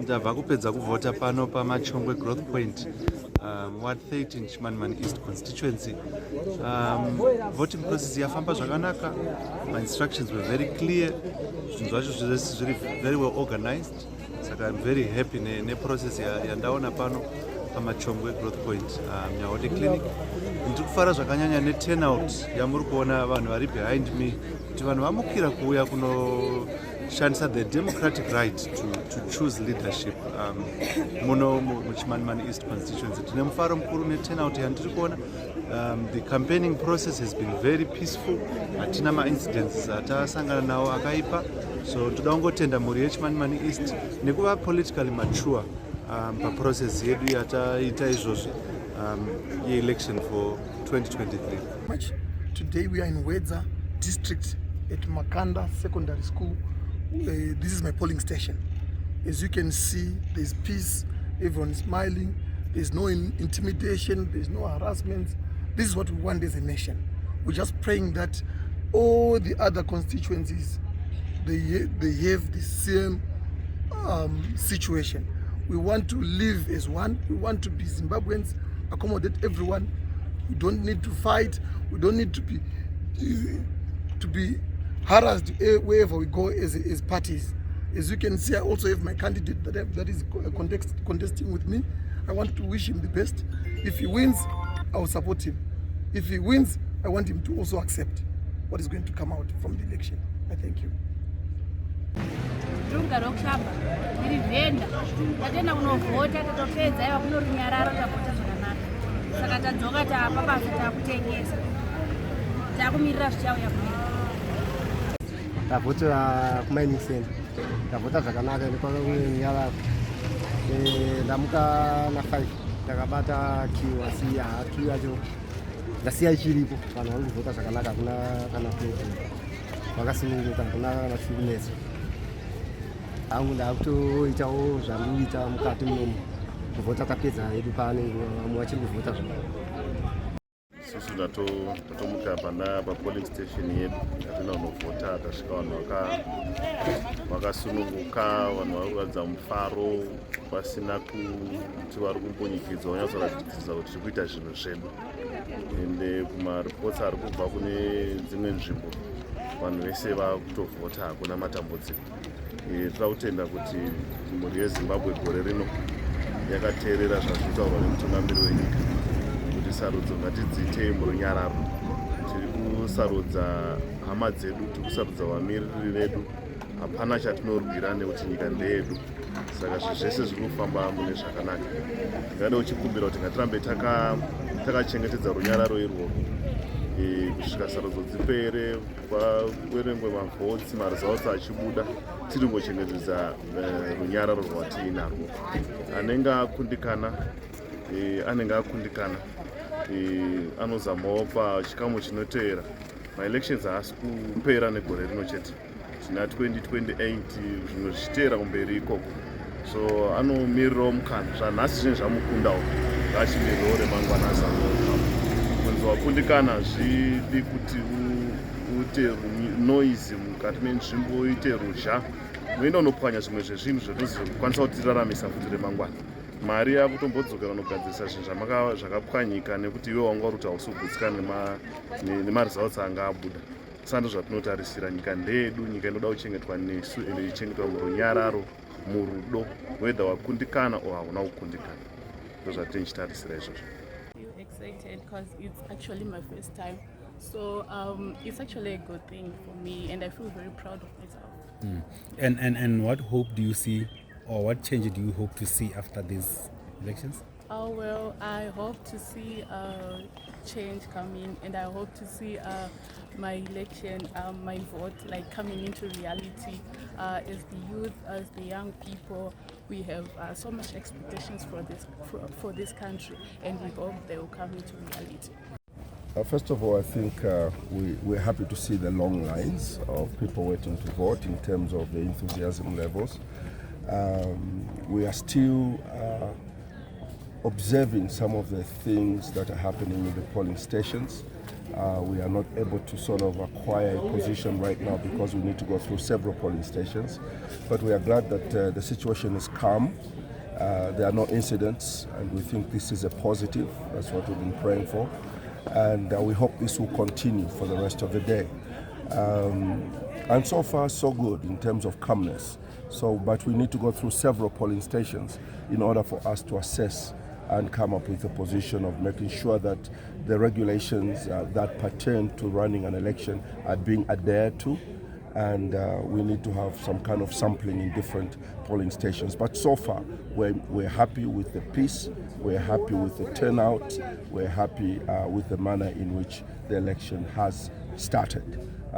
ndabva kupedza kuvhota pano pamachongwe growth point ward 13 Chimanimani East constituency. Voting process yafamba zvakanaka. My instructions were very clear. Zvinhu zvacho zviri very well organized. Saka I'm very happy neprocess yandaona pano pamachongwe growth point Nyawode clinic. Ndiri kufara zvakanyanya neturnout yamuri kuona vanhu vari behind me, kuti vanhu vamukira kuuya kunoshandisa the democratic right to choose leadership muno muchimanimani East constituency. Tine mufaro mukuru neturnout yandiri kuona. The campaigning process has been very peaceful. Hatina ma-incidents atasangana nawo akaipa. So toda kungotenda mhuri yechimanimani East nekuva politically mature paprocess yedu yataita izvozvi ye-election for 2023. Today we are in Wedza district at Makanda Secondary School. This is my polling station. As you can see, there's peace, everyone is smiling, there's no intimidation, there's no harassment. This is what we want as a nation. We're just praying that all the other constituencies, they have the same situation. We want to live as one. We want to be Zimbabweans, accommodate everyone. We don't need to fight. We don't need to be harassed wherever we go as parties. As you can see, I also have my candidate that is contesting with me. I want to wish him the best. If he wins, I will support him. If he wins, I want him to also accept what is going to come out from the election. I thank you. Runga rokushamba ndiri vhenda tatenda kunovhota tatopedza iva kunorinyararo tavhota zvakanaka saka tadzoka taapa basa takutengesa takumirira zvichauya kuita tavhotera kumining center tavhota zvakanaka nekwakakunyararo ndamuka na5 ndakabata kiu asi kiu yacho ndasiya ichiripo vanhu vari kuvhota zvakanaka hakuna kana vakasununguka hakuna kana chikunetsa angu ndakutoitawo zvandinoita mukati munomu kuvhota tapedza hedu paanenge vamwe vachiri kuvhota zvavo. Isusu ndatomuka papolling station yedu yatina unovhota tasvika vanhu vakasununguka, vanhu vari kuratidza mufaro pasina kuti vari kumbonyikidzwa, vanyatsoratidza kuti tiri kuita zvinhu zvedu. Ende kumaripotsi ari kubva kune dzimwe nzvimbo vanhu vese vakutovhota, hakuna matambudziko. Tinoda kutenda kuti mhuri yeZimbabwe gore rino yakateerera zvazvitaurwa nemutungamiri wenyika kuti sarudzo ngatidziite murunyararo. Tiri kusarudza hama dzedu, tiri kusarudza vamiririri vedu, hapana chatinorwira nekuti nyika ndeyedu. Saka zvese zviri kufamba mune zvakanaka. Ndingada uchikumbira kuti ngatirambe takachengetedza runyararo irworwo kusvika sarudzo dzipere, pawerengwe mavhotsi, maresults achibuda, tiri ngochengetedza runyararo rwatiinarwo. Anenge akundikana anozamawo pachikamu chinoteera. Maelections haasi kupera negore rino chete, tina 2028 zvimwe zvichiteera kumberi ikoko. So anomirirawo mukana, zvanhasi zvinenge zvamukundawo ngachimirirawo remangwanani kunzi wakundikana zvidi kuti uite noise mukati menzvimbo, uite ruzha, unoenda unopwanya zvimwe zvezvinhu zvinozokwanisa kutiraramisa futi remangwana. Mari yakutombodzokera unogadzirisa zvinhu zvakapwanyika nekuti iwe wanga uri kuti hausugutsikana nemaresults anga abuda. Saka ndozvatinotarisira. Nyika ndeyedu, nyika inoda kuchengetwa nesu ende ichengetwa murunyararo, murudo, whether wakundikana or hauna kukundikana. Ndozvatinochitarisira izvozvo. Excited because it's actually my first time, so it's actually a good thing for me and I feel very proud of myself. And what hope do you see, or what change do you hope to see after these elections? Oh well, I hope to see change coming, and I hope to see my election, my vote like coming into reality. As the youth, as the young people, we have so much expectations for this country, and we hope they will come into reality. First of all, I think we're happy to see the long lines of people waiting to vote in terms of the enthusiasm levels. We are still observing some of the things that are happening in the polling stations. We are not able to sort of acquire a position right now because we need to go through several polling stations. But we are glad that the situation is calm. There are no incidents, and we think this is a positive. That's what we've been praying for. And we hope this will continue for the rest of the day. And so far, so good in terms of calmness. But we need to go through several polling stations in order for us to assess and come up with a position of making sure that the regulations that pertain to running an election are being adhered to, and we need to have some kind of sampling in different polling stations. But so far, we're happy with the peace, we're happy with the turnout, we're happy with the manner in which the election has started.